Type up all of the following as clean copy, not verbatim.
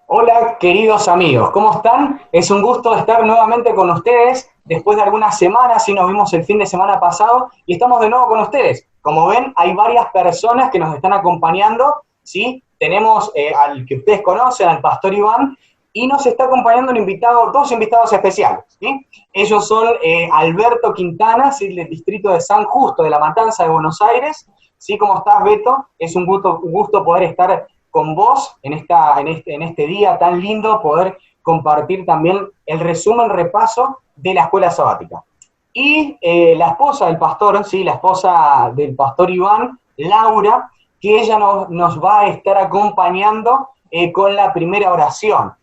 Hola, queridos amigos, ¿cómo están? Es un gusto estar nuevamente con ustedes después de algunas semanas, sí nos vimos el fin de semana pasado y estamos de nuevo con ustedes. Como ven, hay varias personas que nos están acompañando, ¿sí? Tenemos al que ustedes conocen, al Pastor Iván, y nos está acompañando un invitado, dos invitados especiales, ¿sí? Ellos son Alberto Quintana, ¿sí? Del distrito de San Justo, de La Matanza de Buenos Aires. ¿Sí? ¿Cómo estás, Beto? Es un gusto poder estar con vos en este día tan lindo, poder compartir también el resumen, repaso de la escuela sabática. Y la esposa del pastor, ¿sí? La esposa del pastor Iván, Laura, que ella nos va a estar acompañando con la primera oración.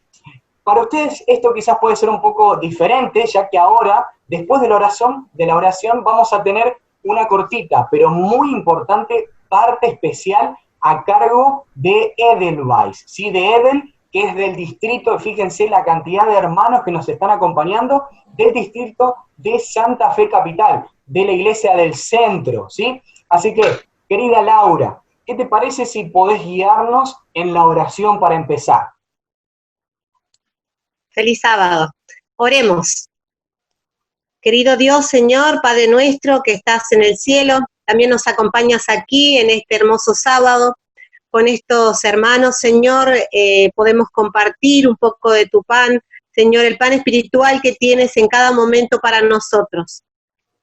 Para ustedes esto quizás puede ser un poco diferente, ya que ahora, después de la oración vamos a tener una cortita, pero muy importante parte especial a cargo de Edelweiss, ¿sí? De Edel, que es del distrito, fíjense la cantidad de hermanos que nos están acompañando, del distrito de Santa Fe Capital, de la iglesia del centro, ¿sí? Así que, querida Laura, ¿qué te parece si podés guiarnos en la oración para empezar? Feliz sábado. Oremos. Querido Dios, Señor, Padre nuestro que estás en el cielo, también nos acompañas aquí en este hermoso sábado. Con estos hermanos, Señor, podemos compartir un poco de tu pan, Señor, el pan espiritual que tienes en cada momento para nosotros.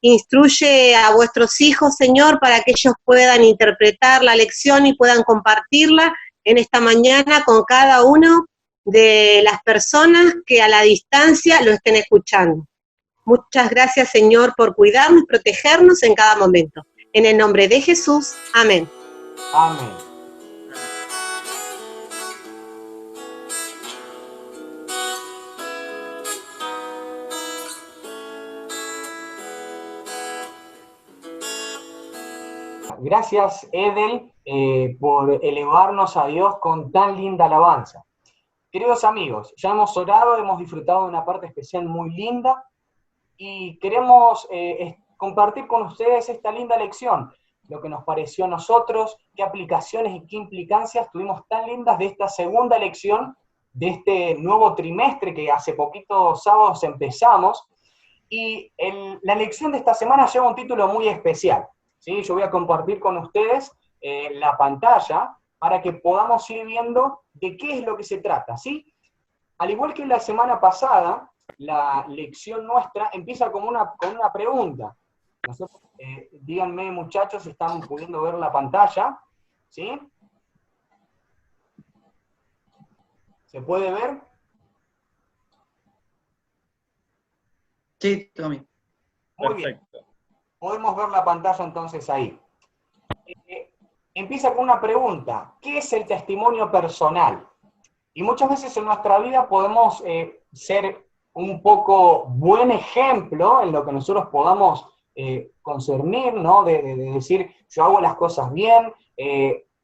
Instruye a vuestros hijos, Señor, para que ellos puedan interpretar la lección y puedan compartirla en esta mañana con cada uno de las personas que a la distancia lo estén escuchando. Muchas gracias, Señor, por cuidarnos y protegernos en cada momento. En el nombre de Jesús, amén. Amén. Gracias, Edel, por elevarnos a Dios con tan linda alabanza. Queridos amigos, ya hemos orado, hemos disfrutado de una parte especial muy linda y queremos compartir con ustedes esta linda lección, lo que nos pareció a nosotros, qué aplicaciones y qué implicancias tuvimos tan lindas de esta segunda lección, de este nuevo trimestre que hace poquitos sábados empezamos. Y la lección de esta semana lleva un título muy especial, ¿sí? Yo voy a compartir con ustedes la pantalla para que podamos ir viendo de qué es lo que se trata, ¿sí? Al igual que la semana pasada, la lección nuestra empieza con una pregunta. Nosotros, díganme, muchachos, si están pudiendo ver la pantalla, ¿sí? ¿Se puede ver? Sí, Tommy. Muy bien. Podemos ver la pantalla entonces ahí. Empieza con una pregunta. ¿Qué es el testimonio personal? Y muchas veces en nuestra vida podemos ser un poco buen ejemplo en lo que nosotros podamos concernir, ¿no? De decir, yo hago las cosas bien,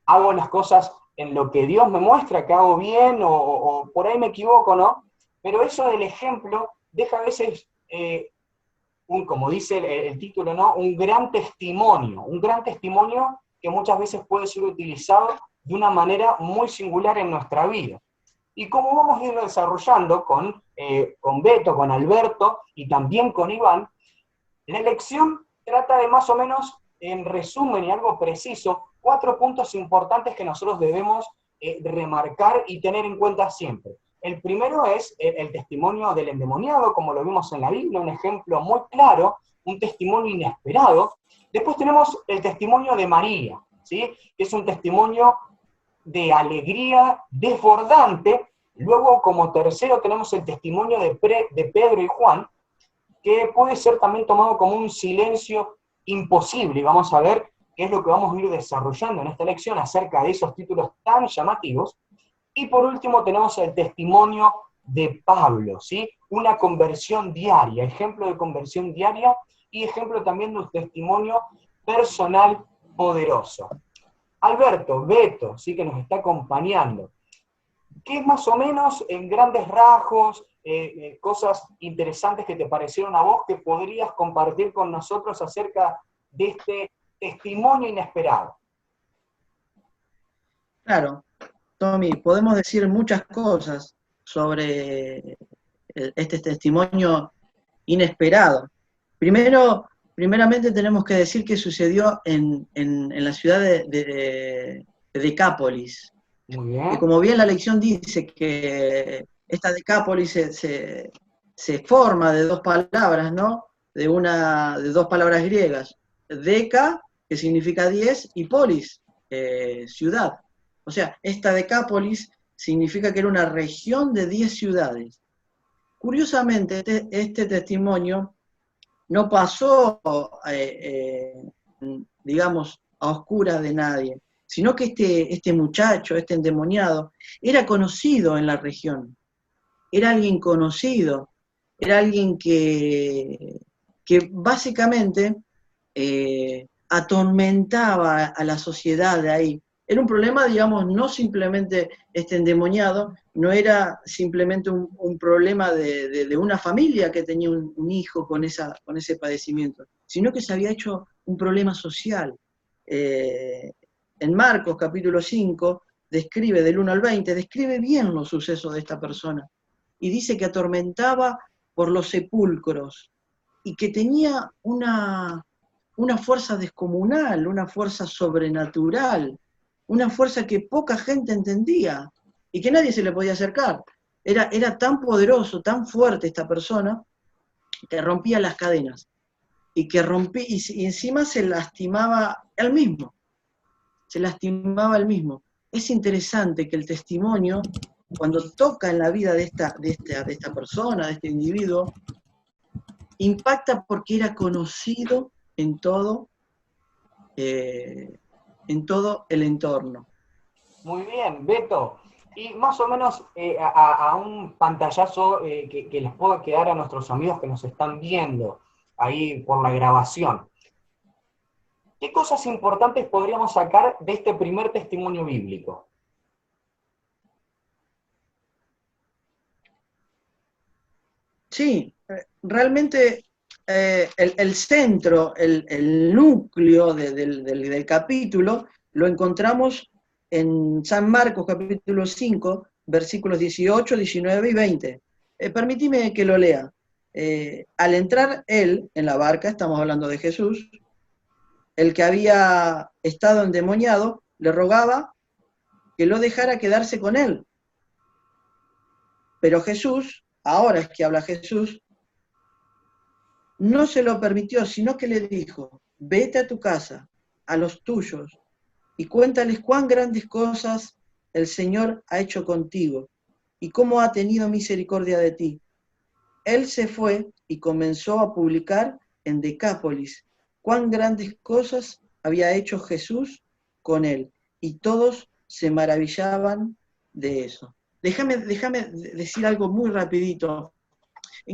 hago las cosas en lo que Dios me muestra que hago bien, o por ahí me equivoco, ¿no? Pero eso del ejemplo deja a veces, como dice el título, ¿no? Un gran testimonio que muchas veces puede ser utilizado de una manera muy singular en nuestra vida. Y como vamos a ir desarrollando con Beto, con Alberto y también con Iván, la lección trata de más o menos, en resumen y algo preciso, 4 puntos importantes que nosotros debemos remarcar y tener en cuenta siempre. El primero es el testimonio del endemoniado, como lo vimos en la Biblia, un ejemplo muy claro, un testimonio inesperado. Después tenemos el testimonio de María, ¿sí? Que es un testimonio de alegría desbordante. Luego, como tercero, tenemos el testimonio de Pedro y Juan, que puede ser también tomado como un silencio imposible. Y vamos a ver qué es lo que vamos a ir desarrollando en esta lección acerca de esos títulos tan llamativos. Y por último tenemos el testimonio de Pablo, ¿sí? Una conversión diaria, ejemplo de conversión diaria y ejemplo también de un testimonio personal poderoso. Alberto, Beto, ¿sí? Que nos está acompañando. ¿Qué es más o menos en grandes rasgos, cosas interesantes que te parecieron a vos que podrías compartir con nosotros acerca de este testimonio inesperado? Claro. Tommy, podemos decir muchas cosas sobre este testimonio inesperado. Primeramente tenemos que decir que sucedió en la ciudad de Decápolis. Muy Y bien. como bien la lección dice que esta Decápolis se forma de dos palabras, ¿no? De dos palabras griegas. Deca, que significa 10, y polis, ciudad. O sea, esta Decápolis significa que era una región de 10 ciudades. Curiosamente, este testimonio no pasó, digamos, a oscuras de nadie, sino que este muchacho, este endemoniado, era conocido en la región, era alguien conocido, era alguien que básicamente atormentaba a la sociedad de ahí. Era un problema, digamos, no simplemente este endemoniado, no era simplemente un problema de una familia que tenía un hijo con ese padecimiento, sino que se había hecho un problema social. En Marcos capítulo 5, describe del 1 al 20, describe bien los sucesos de esta persona, y dice que atormentaba por los sepulcros, y que tenía una fuerza descomunal, una fuerza sobrenatural, una fuerza que poca gente entendía y que nadie se le podía acercar. Era tan poderoso, tan fuerte esta persona, que rompía las cadenas y que rompía, y encima se lastimaba él mismo. Se lastimaba él mismo. Es interesante que el testimonio, cuando toca en la vida de esta persona, de este individuo, impacta porque era conocido en todo el entorno. Muy bien, Beto. Y más o menos a un pantallazo que les pueda quedar a nuestros amigos que nos están viendo ahí por la grabación. ¿Qué cosas importantes podríamos sacar de este primer testimonio bíblico? Sí, realmente el centro, el núcleo del capítulo lo encontramos en San Marcos capítulo 5, versículos 18, 19 y 20. Permitime que lo lea. Al entrar él en la barca, estamos hablando de Jesús, el que había estado endemoniado le rogaba que lo dejara quedarse con él. Pero Jesús, ahora es que habla Jesús, no se lo permitió, sino que le dijo: vete a tu casa, a los tuyos, y cuéntales cuán grandes cosas el Señor ha hecho contigo, y cómo ha tenido misericordia de ti. Él se fue y comenzó a publicar en Decápolis cuán grandes cosas había hecho Jesús con él, y todos se maravillaban de eso. Déjame decir algo muy rapidito.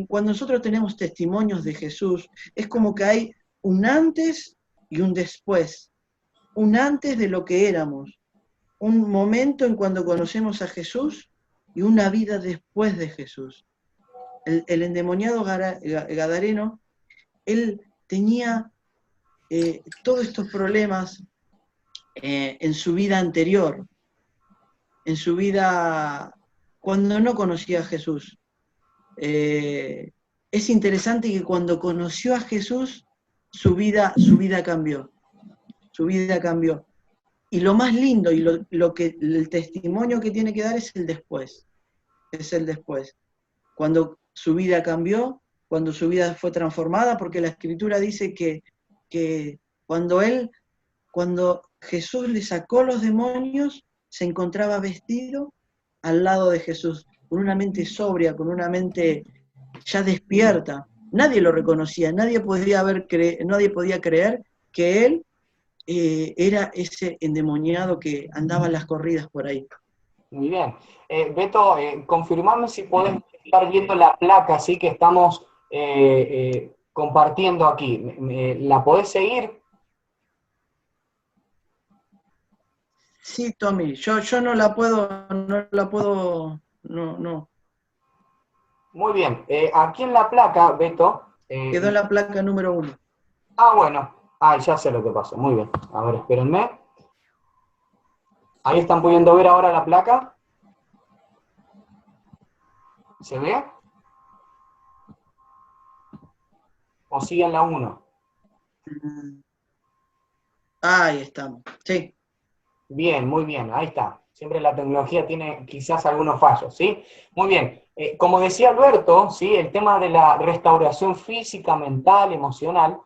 Cuando nosotros tenemos testimonios de Jesús, es como que hay un antes y un después. Un antes de lo que éramos, un momento en cuando conocemos a Jesús y una vida después de Jesús. El endemoniado gadareno, él tenía todos estos problemas en su vida anterior, en su vida cuando no conocía a Jesús. Es interesante que cuando conoció a Jesús, su vida cambió. Su vida cambió. Y lo más lindo y el testimonio que tiene que dar es el después. Es el después. Cuando su vida cambió, cuando su vida fue transformada, porque la Escritura dice que cuando Jesús le sacó los demonios, se encontraba vestido al lado de Jesús, con una mente sobria, con una mente ya despierta. Nadie lo reconocía, nadie podía creer que él era ese endemoniado que andaba en las corridas por ahí. Muy bien. Beto, confirmame si podés estar viendo la placa, así que estamos compartiendo aquí. ¿La podés seguir? Sí, Tommy, yo no la puedo, no. Muy bien. Aquí en la placa, Beto. Quedó en la placa número 1. Bueno. Ya sé lo que pasó. Muy bien. A ver, espérenme. Ahí están pudiendo ver ahora la placa. ¿Se ve? ¿O siguen la 1? Ahí estamos, sí. Bien, muy bien, ahí está. Siempre la tecnología tiene quizás algunos fallos, ¿sí? Muy bien. Como decía Alberto, ¿sí? El tema de la restauración física, mental, emocional,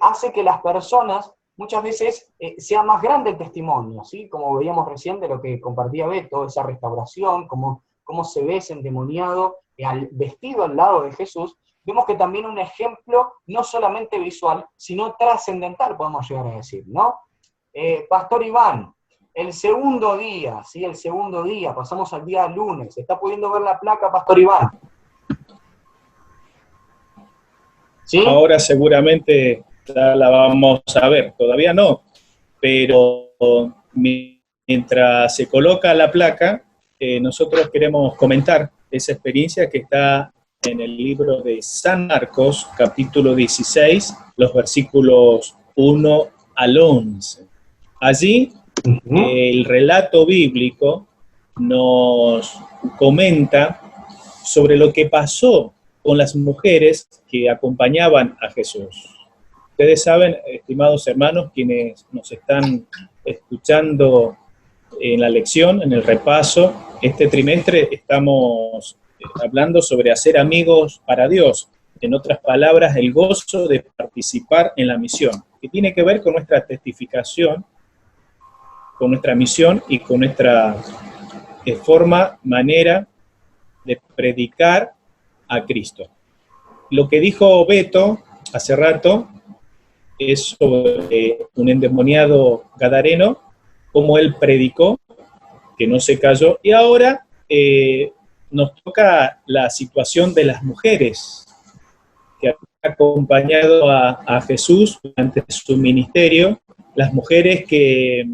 hace que las personas muchas veces sea más grande el testimonio, ¿sí? Como veíamos recién de lo que compartía Beto, esa restauración, cómo se ve ese endemoniado vestido al lado de Jesús. Vemos que también un ejemplo no solamente visual, sino trascendental, podemos llegar a decir, ¿no? Pastor Iván, el segundo día, ¿sí? El segundo día, pasamos al día lunes. ¿Está pudiendo ver la placa, Pastor Iván? ¿Sí? Ahora seguramente ya la vamos a ver, todavía no, pero mientras se coloca la placa, nosotros queremos comentar esa experiencia que está en el libro de San Marcos, capítulo 16, los versículos 1 al 11. Allí el relato bíblico nos comenta sobre lo que pasó con las mujeres que acompañaban a Jesús. Ustedes saben, estimados hermanos, quienes nos están escuchando en la lección, en el repaso, este trimestre estamos hablando sobre hacer amigos para Dios. En otras palabras, el gozo de participar en la misión, que tiene que ver con nuestra testificación, con nuestra misión y con nuestra manera de predicar a Cristo. Lo que dijo Beto hace rato es sobre un endemoniado gadareno, cómo él predicó, que no se cayó, y ahora nos toca la situación de las mujeres que han acompañado a Jesús durante su ministerio, las mujeres que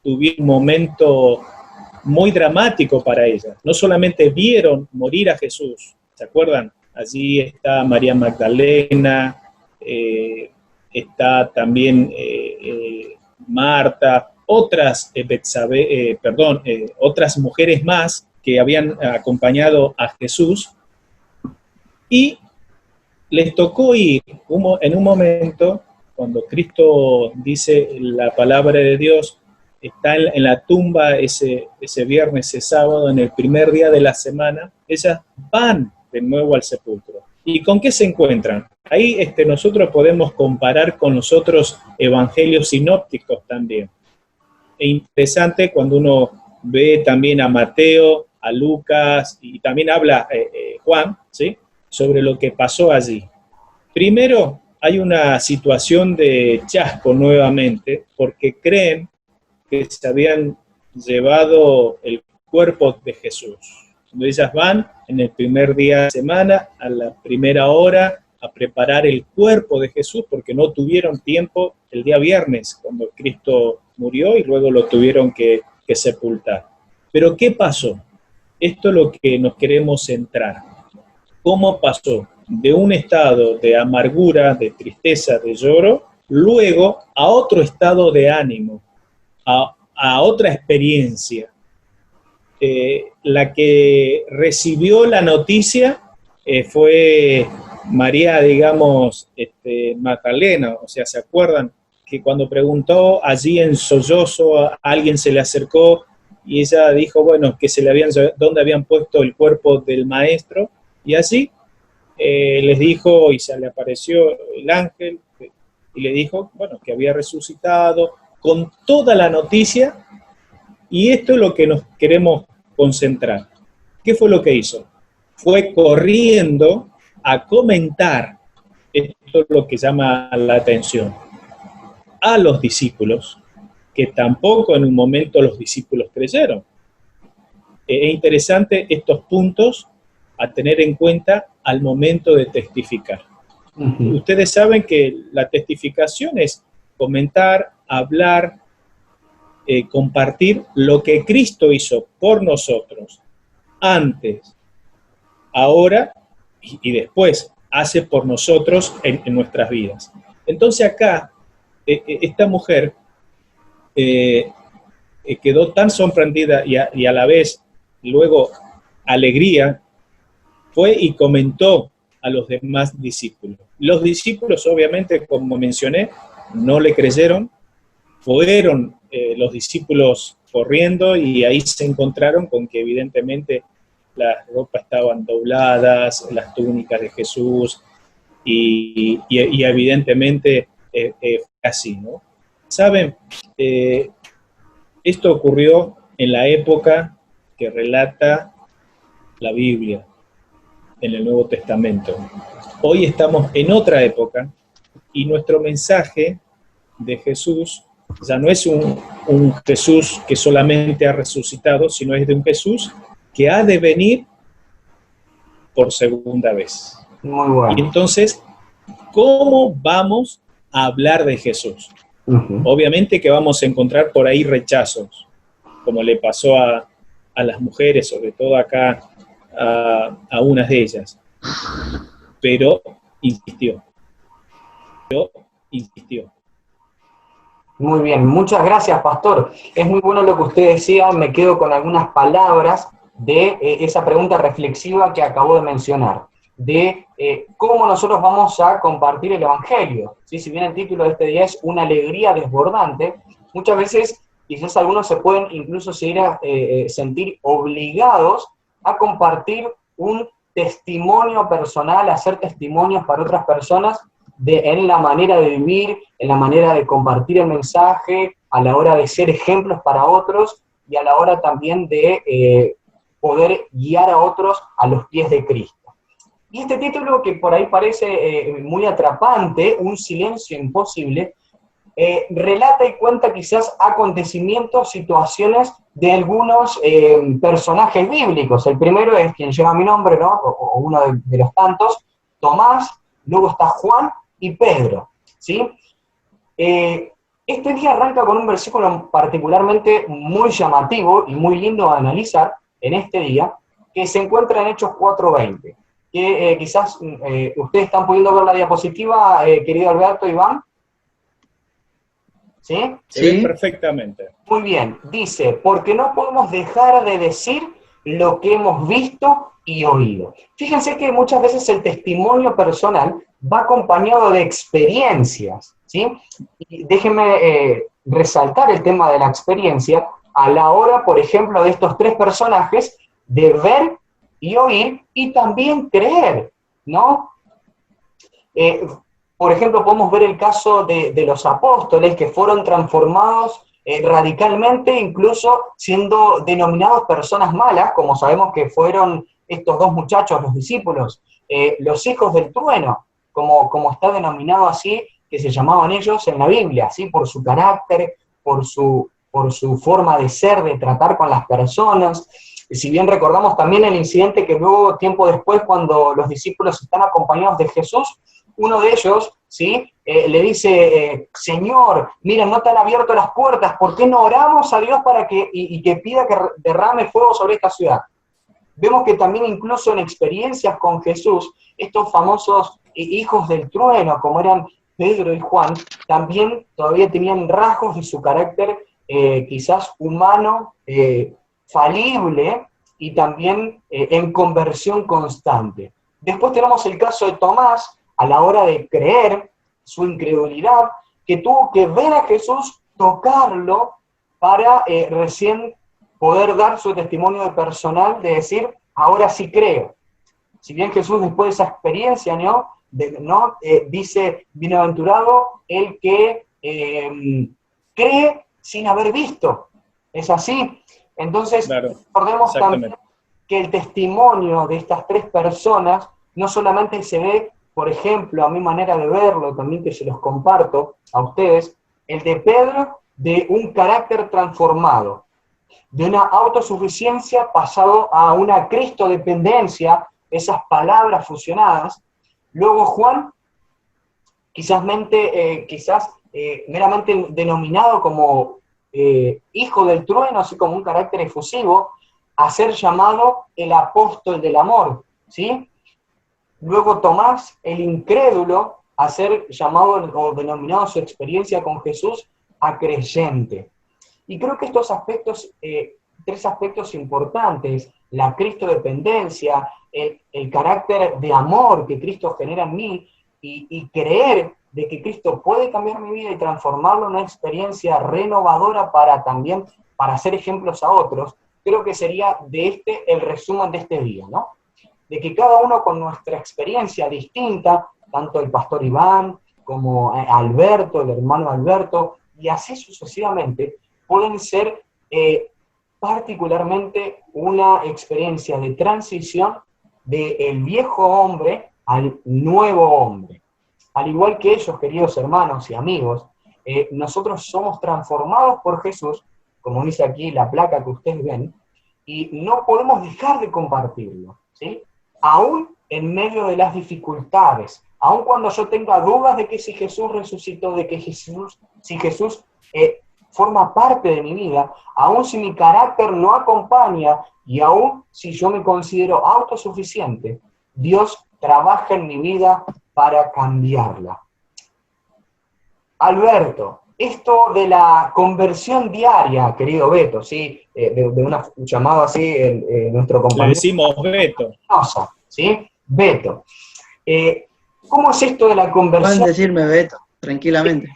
tuvieron un momento muy dramático para ellas. No solamente vieron morir a Jesús, ¿se acuerdan? Allí está María Magdalena, está también Marta, otras otras mujeres más que habían acompañado a Jesús, y les tocó ir en un momento, cuando Cristo dice la palabra de Dios, está en la tumba ese viernes, ese sábado, en el primer día de la semana, ellas van de nuevo al sepulcro. ¿Y con qué se encuentran? Ahí nosotros podemos comparar con los otros evangelios sinópticos también. Es interesante cuando uno ve también a Mateo, a Lucas, y también habla Juan, ¿sí?, sobre lo que pasó allí. Primero, hay una situación de chasco nuevamente, porque creen que se habían llevado el cuerpo de Jesús. Cuando ellas van en el primer día de semana, a la primera hora, a preparar el cuerpo de Jesús, porque no tuvieron tiempo el día viernes, cuando Cristo murió, y luego lo tuvieron que sepultar. Pero ¿qué pasó? Esto es lo que nos queremos centrar. ¿Cómo pasó de un estado de amargura, de tristeza, de lloro, luego a otro estado de ánimo, a otra experiencia? La que recibió la noticia fue María, digamos, Magdalena. O sea, ¿se acuerdan que cuando preguntó allí en sollozo, a alguien se le acercó y ella dijo, bueno, que dónde habían puesto el cuerpo del maestro? Y así les dijo, y se le apareció el ángel y le dijo, bueno, que había resucitado, con toda la noticia. Y esto es lo que nos queremos concentrar. ¿Qué fue lo que hizo? Fue corriendo a comentar, esto es lo que llama la atención, a los discípulos, que tampoco en un momento los discípulos creyeron. Es interesante estos puntos a tener en cuenta al momento de testificar. Ustedes saben que la testificación es comentar, hablar, compartir lo que Cristo hizo por nosotros antes, ahora y después, hace por nosotros en nuestras vidas. Entonces acá, esta mujer quedó tan sorprendida y a la vez luego alegría, fue y comentó a los demás discípulos. Los discípulos, obviamente, como mencioné, no le creyeron, fueron los discípulos corriendo y ahí se encontraron con que evidentemente las ropas estaban dobladas, las túnicas de Jesús, y evidentemente así, ¿no? Saben, esto ocurrió en la época que relata la Biblia, en el Nuevo Testamento. Hoy estamos en otra época y nuestro mensaje de Jesús ya no es un Jesús que solamente ha resucitado, sino es de un Jesús que ha de venir por segunda vez. Muy bueno. Y entonces, ¿cómo vamos a hablar de Jesús? Obviamente que vamos a encontrar por ahí rechazos, como le pasó a las mujeres, sobre todo acá a unas de ellas. Pero insistió. Muy bien, muchas gracias, pastor. Es muy bueno lo que usted decía, me quedo con algunas palabras de esa pregunta reflexiva que acabó de mencionar, de cómo nosotros vamos a compartir el Evangelio. ¿Sí? Si bien el título de este día es Una alegría desbordante, muchas veces quizás algunos se pueden incluso sentir obligados a compartir un testimonio personal, a hacer testimonios para otras personas en la manera de vivir, en la manera de compartir el mensaje, a la hora de ser ejemplos para otros y a la hora también de poder guiar a otros a los pies de Cristo. Y este título, que por ahí parece muy atrapante, Un silencio imposible, relata y cuenta quizás acontecimientos, situaciones de algunos personajes bíblicos. El primero es quien lleva mi nombre, ¿no? O uno de los tantos, Tomás, luego está Juan y Pedro, ¿sí? Este día arranca con un versículo particularmente muy llamativo y muy lindo a analizar en este día, que se encuentra en Hechos 4:20, que quizás ustedes están pudiendo ver la diapositiva, querido Alberto, Iván. ¿Sí? Se ve perfectamente. Muy bien, dice, porque no podemos dejar de decir lo que hemos visto y oído. Fíjense que muchas veces el testimonio personal va acompañado de experiencias, ¿sí? Y déjenme resaltar el tema de la experiencia a la hora, por ejemplo, de estos tres personajes, de ver y oír y también creer, ¿no? Por ejemplo, podemos ver el caso de los apóstoles que fueron transformados radicalmente, incluso siendo denominados personas malas, como sabemos que fueron estos dos muchachos, los discípulos, los hijos del trueno, como está denominado así, que se llamaban ellos en la Biblia, ¿sí? Por su carácter, por su forma de ser, de tratar con las personas. Si bien recordamos también el incidente que luego, tiempo después, cuando los discípulos están acompañados de Jesús, uno de ellos, ¿sí? Le dice, Señor, mira, no te han abierto las puertas, ¿por qué no oramos a Dios para que pida que derrame fuego sobre esta ciudad? Vemos que también incluso en experiencias con Jesús, estos famosos hijos del trueno, como eran Pedro y Juan, también todavía tenían rasgos de su carácter quizás humano, falible y también en conversión constante. Después tenemos el caso de Tomás, a la hora de creer, su incredulidad, que tuvo que ver a Jesús, tocarlo, para recién poder dar su testimonio personal de decir, ahora sí creo. Si bien Jesús después de esa experiencia, dice, bienaventurado el que cree sin haber visto. Es así. Entonces, claro, recordemos también que el testimonio de estas tres personas no solamente se ve, por ejemplo, a mi manera de verlo, también que se los comparto a ustedes, el de Pedro, de un carácter transformado, de una autosuficiencia pasado a una cristodependencia, esas palabras fusionadas. Luego Juan, quizás meramente denominado como hijo del trueno, así como un carácter efusivo, a ser llamado el apóstol del amor, ¿sí? Luego Tomás, el incrédulo, a ser llamado o denominado su experiencia con Jesús a creyente. Y creo que estos aspectos, tres aspectos importantes, la cristodependencia, el carácter de amor que Cristo genera en mí, y creer de que Cristo puede cambiar mi vida y transformarlo en una experiencia renovadora para hacer ejemplos a otros, creo que sería el resumen de este día, ¿no? De que cada uno con nuestra experiencia distinta, tanto el pastor Iván como Alberto, el hermano Alberto, y así sucesivamente, pueden ser particularmente una experiencia de transición del viejo hombre al nuevo hombre. Al igual que ellos, queridos hermanos y amigos, nosotros somos transformados por Jesús, como dice aquí la placa que ustedes ven, y no podemos dejar de compartirlo, ¿sí? Aún en medio de las dificultades, aún cuando yo tenga dudas de que si Jesús resucitó, de que si Jesús forma parte de mi vida, aún si mi carácter no acompaña y aún si yo me considero autosuficiente, Dios trabaja en mi vida para cambiarla. Alberto, esto de la conversión diaria, querido Beto, ¿sí? De una llamada así, nuestro compañero. Le decimos Beto. ¿Sí? Beto. ¿Cómo es esto de la conversión? Pueden decirme Beto, tranquilamente.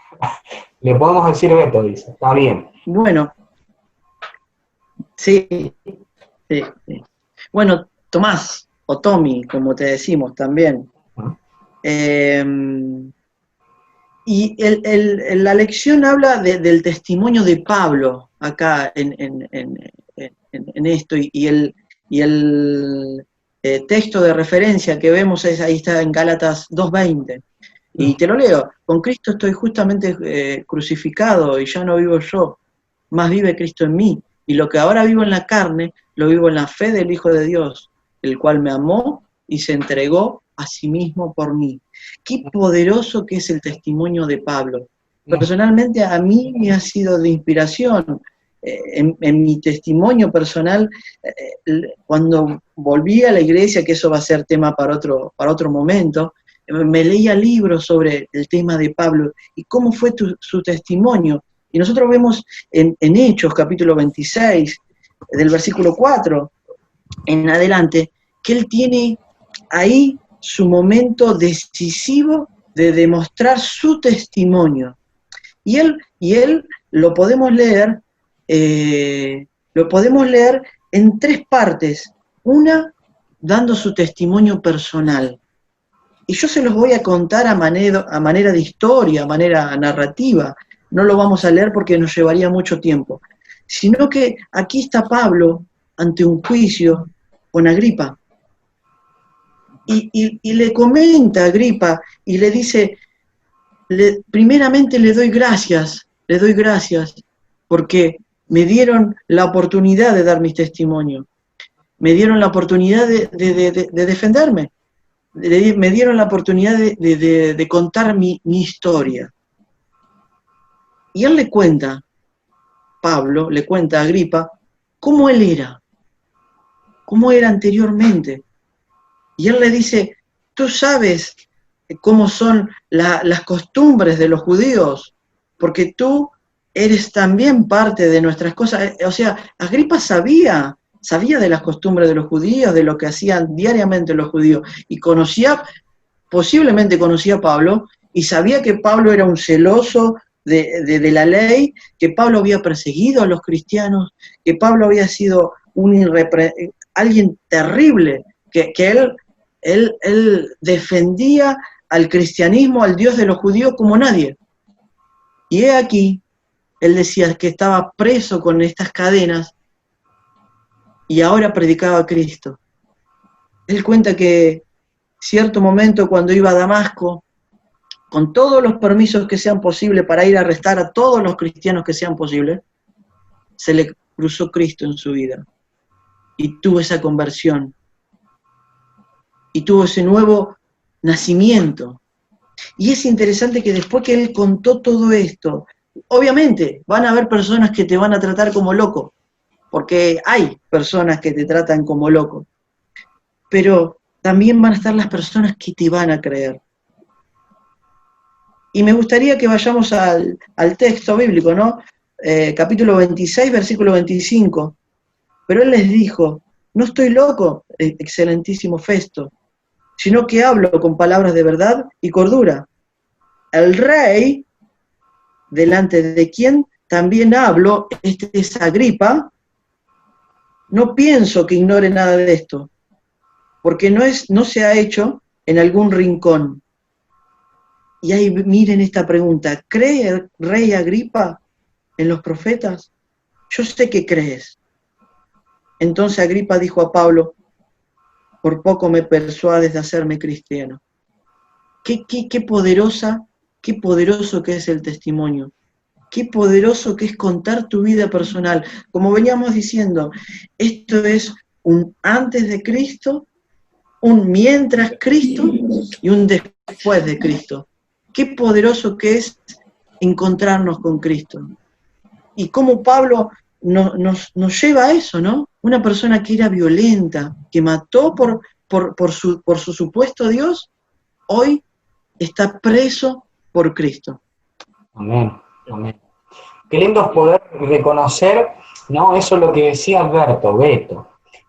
Le podemos decir Beto, dice, está bien. Bueno, sí. Bueno, Tomás, o Tommy, como te decimos también. Y la lección habla del testimonio de Pablo acá en esto, y el texto de referencia que vemos ahí está en Gálatas 2:20, y te lo leo: con Cristo estoy justamente crucificado, y ya no vivo yo, más vive Cristo en mí, y lo que ahora vivo en la carne, lo vivo en la fe del Hijo de Dios, el cual me amó y se entregó a sí mismo por mí. Qué poderoso que es el testimonio de Pablo. Personalmente a mí me ha sido de inspiración. En mi testimonio personal, cuando volví a la iglesia, que eso va a ser tema para otro momento, me leía libros sobre el tema de Pablo y cómo fue su testimonio. Y nosotros vemos en Hechos, capítulo 26, del versículo 4 en adelante, que él tiene ahí su momento decisivo de demostrar su testimonio. Y él lo podemos leer en tres partes. Una, dando su testimonio personal. Y yo se los voy a contar a manera de historia, a manera narrativa. No lo vamos a leer porque nos llevaría mucho tiempo. Sino que aquí está Pablo ante un juicio con Agripa. Y le comenta a Agripa y le dice, primeramente le doy gracias porque me dieron la oportunidad de dar mi testimonio, me dieron la oportunidad de defenderme, me dieron la oportunidad de contar mi historia. Y él Pablo le cuenta a Agripa cómo él era, cómo era anteriormente. Y él le dice, tú sabes cómo son las costumbres de los judíos, porque tú eres también parte de nuestras cosas. O sea, Agripa sabía de las costumbres de los judíos, de lo que hacían diariamente los judíos, y posiblemente conocía a Pablo, y sabía que Pablo era un celoso de la ley, que Pablo había perseguido a los cristianos, que Pablo había sido alguien terrible, que él defendía al cristianismo, al Dios de los judíos como nadie. Y he aquí, él decía que estaba preso con estas cadenas y ahora predicaba a Cristo. Él cuenta que cierto momento cuando iba a Damasco, con todos los permisos que sean posibles para ir a arrestar a todos los cristianos que sean posibles, se le cruzó Cristo en su vida y tuvo esa conversión y tuvo ese nuevo nacimiento. Y es interesante que después que él contó todo esto, obviamente van a haber personas que te van a tratar como loco, porque hay personas que te tratan como loco, pero también van a estar las personas que te van a creer. Y me gustaría que vayamos al texto bíblico, ¿no? capítulo 26, versículo 25. Pero él les dijo: no estoy loco, excelentísimo Festo, sino que hablo con palabras de verdad y cordura. El rey, delante de quien también hablo, este es Agripa, no pienso que ignore nada de esto, porque no se ha hecho en algún rincón. Y ahí miren esta pregunta: ¿cree el rey Agripa en los profetas? Yo sé que crees. Entonces Agripa dijo a Pablo: por poco me persuades de hacerme cristiano. Qué poderoso que es el testimonio. Qué poderoso que es contar tu vida personal. Como veníamos diciendo, esto es un antes de Cristo, un mientras Cristo y un después de Cristo. Qué poderoso que es encontrarnos con Cristo. Y cómo Pablo nos lleva a eso, ¿no? Una persona que era violenta, que mató por su supuesto Dios, hoy está preso por Cristo. Amén, amén. Qué lindo es poder reconocer, ¿no? Eso es lo que decía Beto,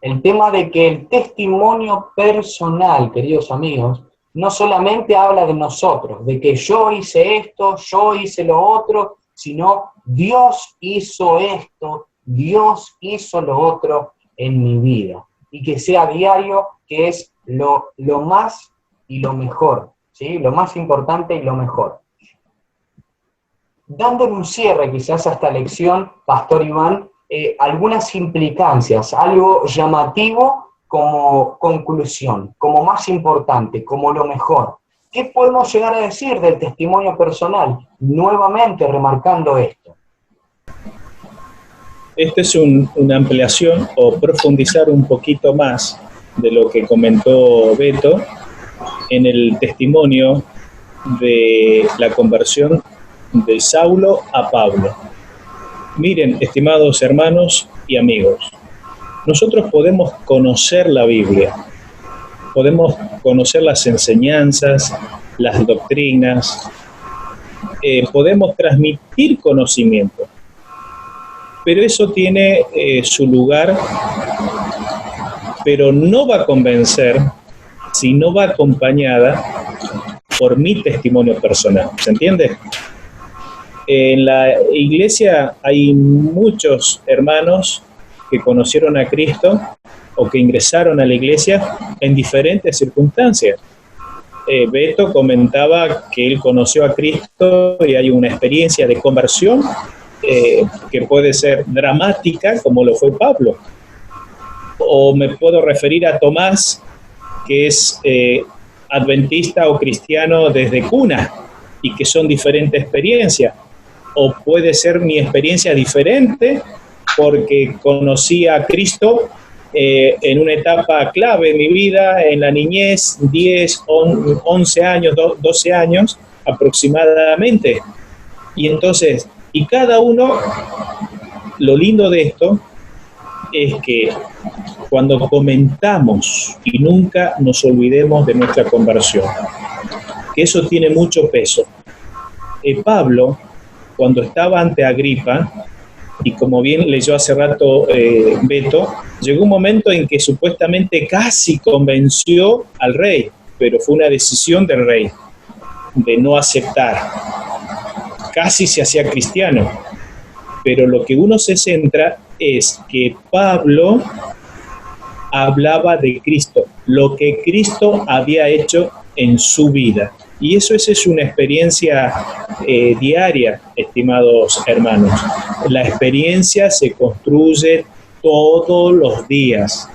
el tema de que el testimonio personal, queridos amigos, no solamente habla de nosotros, de que yo hice esto, yo hice lo otro, sino Dios hizo esto, Dios hizo lo otro en mi vida. Y que sea diario, que es lo más y lo mejor, ¿sí? Lo más importante y lo mejor. Dándole un cierre quizás a esta lección, Pastor Iván, algunas implicancias, algo llamativo como conclusión, como más importante, como lo mejor. ¿Qué podemos llegar a decir del testimonio personal? Nuevamente remarcando esto. Esta es una ampliación o profundizar un poquito más de lo que comentó Beto en el testimonio de la conversión de Saulo a Pablo. Miren, estimados hermanos y amigos, nosotros podemos conocer la Biblia, podemos conocer las enseñanzas, las doctrinas, podemos transmitir conocimiento, pero eso tiene su lugar, pero no va a convencer si no va acompañada por mi testimonio personal. ¿Se entiende? En la iglesia hay muchos hermanos que conocieron a Cristo o que ingresaron a la iglesia en diferentes circunstancias. Beto comentaba que él conoció a Cristo y hay una experiencia de conversión que puede ser dramática, como lo fue Pablo. O me puedo referir a Tomás, que es adventista o cristiano desde cuna, y que son diferentes experiencias. O puede ser mi experiencia diferente porque conocí a Cristo en una etapa clave en mi vida, en la niñez, 10, 11 años, 12 años aproximadamente. Y entonces, y cada uno, lo lindo de esto es que cuando comentamos y nunca nos olvidemos de nuestra conversión, que eso tiene mucho peso. Pablo, cuando estaba ante Agripa, y como bien leyó hace rato Beto, llegó un momento en que supuestamente casi convenció al rey, pero fue una decisión del rey de no aceptar. Casi se hacía cristiano, pero lo que uno se centra es que Pablo hablaba de Cristo, lo que Cristo había hecho en su vida. Y eso es una experiencia diaria, estimados hermanos. La experiencia se construye todos los días.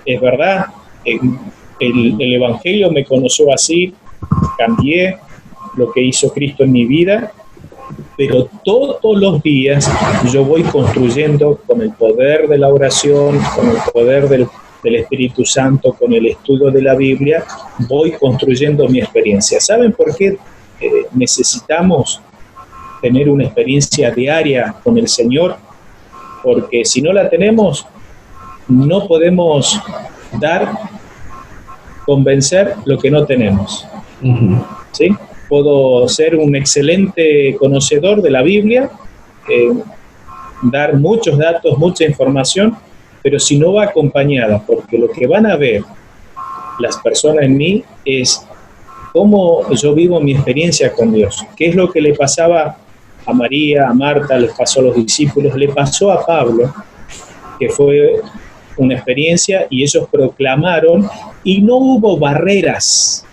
Es verdad, el Evangelio me conoció así, cambié lo que hizo Cristo en mi vida, pero todos los días yo voy construyendo con el poder de la oración, con el poder del Espíritu Santo, con el estudio de la Biblia, voy construyendo mi experiencia. ¿Saben por qué necesitamos tener una experiencia diaria con el Señor? Porque si no la tenemos, no podemos convencer lo que no tenemos. ¿Sí? Puedo ser un excelente conocedor de la Biblia, dar muchos datos, mucha información, pero si no va acompañada, porque lo que van a ver las personas en mí es cómo yo vivo mi experiencia con Dios, qué es lo que le pasaba a María, a Marta, les pasó a los discípulos, le pasó a Pablo, que fue una experiencia y ellos proclamaron y no hubo barreras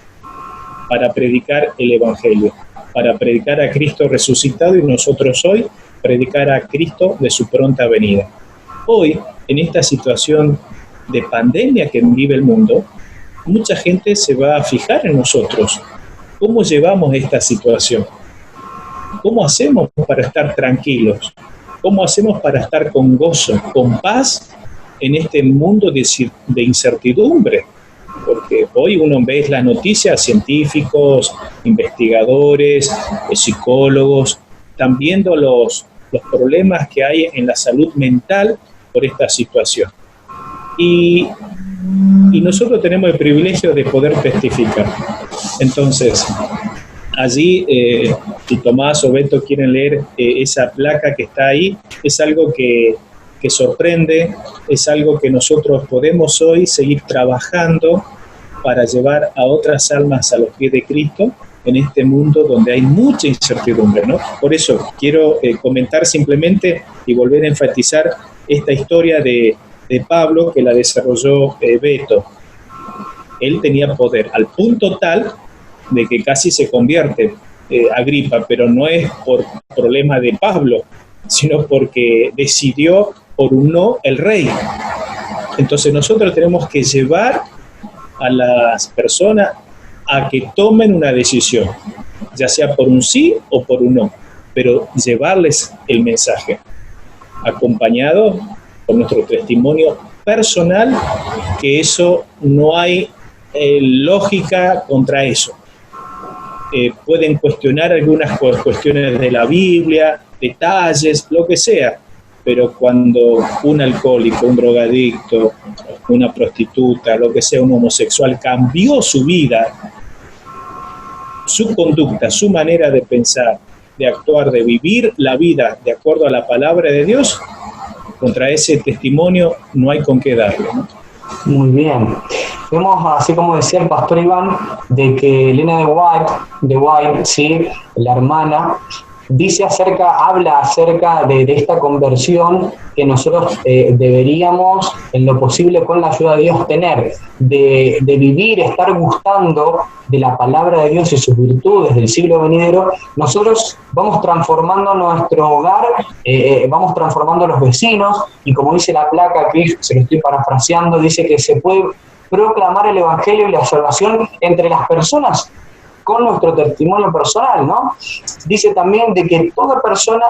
para predicar el Evangelio, para predicar a Cristo resucitado y nosotros hoy predicar a Cristo de su pronta venida. Hoy, en esta situación de pandemia que vive el mundo, mucha gente se va a fijar en nosotros. ¿Cómo llevamos esta situación? ¿Cómo hacemos para estar tranquilos? ¿Cómo hacemos para estar con gozo, con paz en este mundo de incertidumbre? Porque hoy uno ve las noticias, científicos, investigadores, psicólogos, están viendo los problemas que hay en la salud mental por esta situación. Y nosotros tenemos el privilegio de poder testificar. Entonces, allí, si Tomás o Beto quieren leer esa placa que está ahí, es algo que sorprende, es algo que nosotros podemos hoy seguir trabajando para llevar a otras almas a los pies de Cristo en este mundo donde hay mucha incertidumbre, ¿no? Por eso quiero comentar simplemente y volver a enfatizar esta historia de Pablo que la desarrolló Beto. Él tenía poder al punto tal de que casi se convierte Agripa, pero no es por problema de Pablo, sino porque decidió por un no el rey. Entonces nosotros tenemos que llevar a las personas a que tomen una decisión, ya sea por un sí o por un no, pero llevarles el mensaje, acompañado por nuestro testimonio personal, que eso no hay lógica contra eso. Pueden cuestionar algunas cuestiones de la Biblia, detalles, lo que sea, pero cuando un alcohólico, un drogadicto, una prostituta, lo que sea, un homosexual, cambió su vida, su conducta, su manera de pensar, de actuar, de vivir la vida de acuerdo a la palabra de Dios, contra ese testimonio no hay con qué darle, ¿no? Muy bien. Vemos, así como decía el pastor Iván, de que Elena de White, ¿sí?, la hermana, habla acerca de esta conversión que nosotros deberíamos, en lo posible con la ayuda de Dios, tener, de vivir, estar gustando de la palabra de Dios y sus virtudes del siglo venidero. Nosotros vamos transformando nuestro hogar, vamos transformando los vecinos, y como dice la placa, aquí se lo estoy parafraseando, dice que se puede proclamar el Evangelio y la salvación entre las personas con nuestro testimonio personal, ¿no? Dice también de que toda persona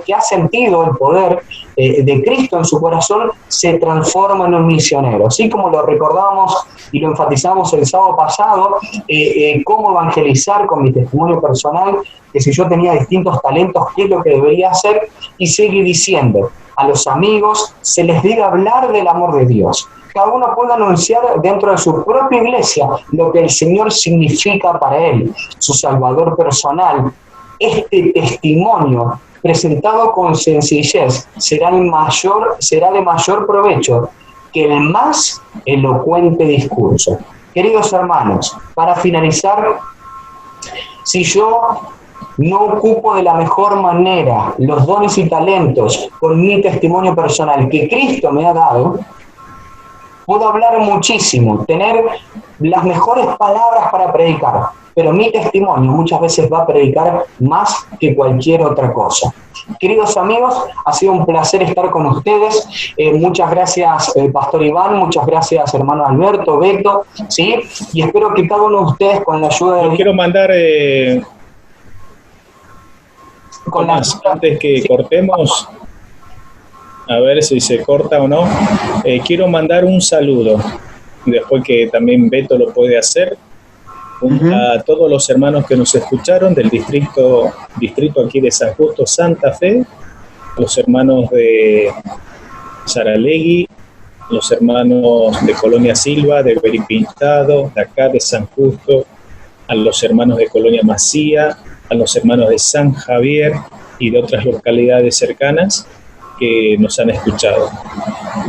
que ha sentido el poder de Cristo en su corazón se transforma en un misionero. Así como lo recordábamos y lo enfatizamos el sábado pasado, cómo evangelizar con mi testimonio personal, que si yo tenía distintos talentos, qué es lo que debería hacer, y sigue diciendo, a los amigos se les diga hablar del amor de Dios. Cada uno puede anunciar dentro de su propia iglesia lo que el Señor significa para él, su Salvador personal. Este testimonio presentado con sencillez será de mayor provecho que el más elocuente discurso. Queridos hermanos, para finalizar, si yo no ocupo de la mejor manera los dones y talentos con mi testimonio personal que Cristo me ha dado, puedo hablar muchísimo, tener las mejores palabras para predicar, pero mi testimonio muchas veces va a predicar más que cualquier otra cosa. Queridos amigos, ha sido un placer estar con ustedes. Muchas gracias, Pastor Iván, muchas gracias, hermano Alberto, Beto, ¿sí? Y espero que cada uno de ustedes, con la ayuda de... Quiero mandar... antes que cortemos... A ver si se corta o no. Quiero mandar un saludo, después que también Beto lo puede hacer, a todos los hermanos que nos escucharon del distrito aquí de San Justo, Santa Fe, los hermanos de Saralegui, los hermanos de Colonia Silva, de Beripintado, de acá de San Justo, a los hermanos de Colonia Macía, a los hermanos de San Javier, y de otras localidades cercanas que nos han escuchado.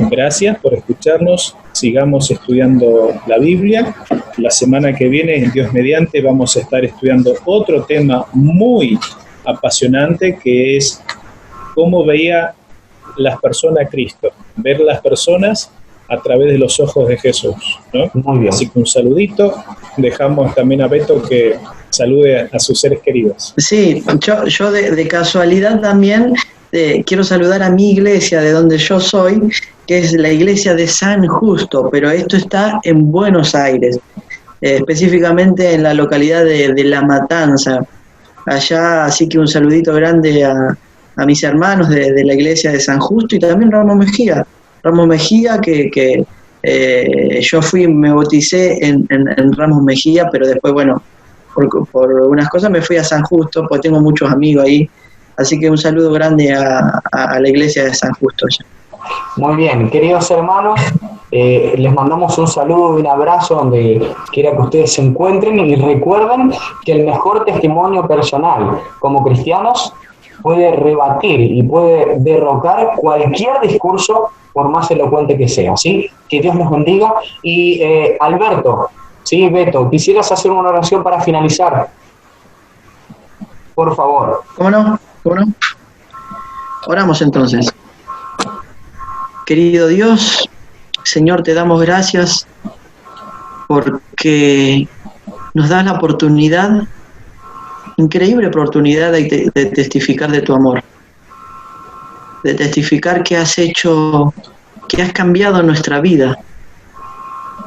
Gracias por escucharnos, sigamos estudiando la Biblia. La semana que viene, Dios mediante, vamos a estar estudiando otro tema muy apasionante, que es cómo veía las personas a Cristo, ver las personas a través de los ojos de Jesús, ¿no? Muy bien. Así que un saludito, dejamos también a Beto que salude a sus seres queridos. Sí, yo de casualidad también quiero saludar a mi iglesia de donde yo soy, que es la iglesia de San Justo, pero esto está en Buenos Aires, específicamente en la localidad de La Matanza, allá, así que un saludito grande a mis hermanos de la iglesia de San Justo y también Ramos Mejía, que yo me bauticé en Ramos Mejía, pero después, bueno, por unas cosas me fui a San Justo, porque tengo muchos amigos ahí, así que un saludo grande a la iglesia de San Justo. Muy bien, queridos hermanos, les mandamos un saludo y un abrazo donde quiera que ustedes se encuentren, y recuerden que el mejor testimonio personal como cristianos puede rebatir y puede derrocar cualquier discurso, por más elocuente que sea, ¿sí? Que Dios los bendiga. Y Alberto, ¿sí? Beto, ¿quisieras hacer una oración para finalizar? Por favor. ¿Cómo no? Oramos entonces. Querido Dios, Señor, te damos gracias porque nos das la oportunidad, increíble oportunidad de testificar de tu amor, de testificar que has cambiado nuestra vida,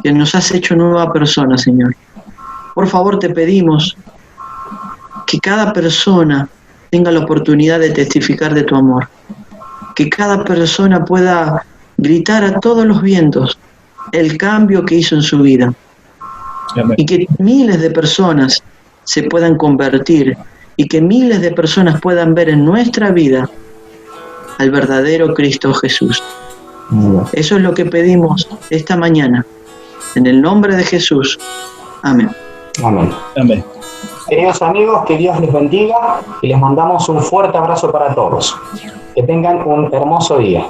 que nos has hecho nueva persona, Señor. Por favor, te pedimos que cada persona tenga la oportunidad de testificar de tu amor, que cada persona pueda gritar a todos los vientos el cambio que hizo en su vida. Amén. Y que miles de personas se puedan convertir y que miles de personas puedan ver en nuestra vida al verdadero Cristo Jesús. Eso es lo que pedimos esta mañana, en el nombre de Jesús. Amén. Amén. Amén. Queridos amigos, que Dios les bendiga y les mandamos un fuerte abrazo para todos. Que tengan un hermoso día.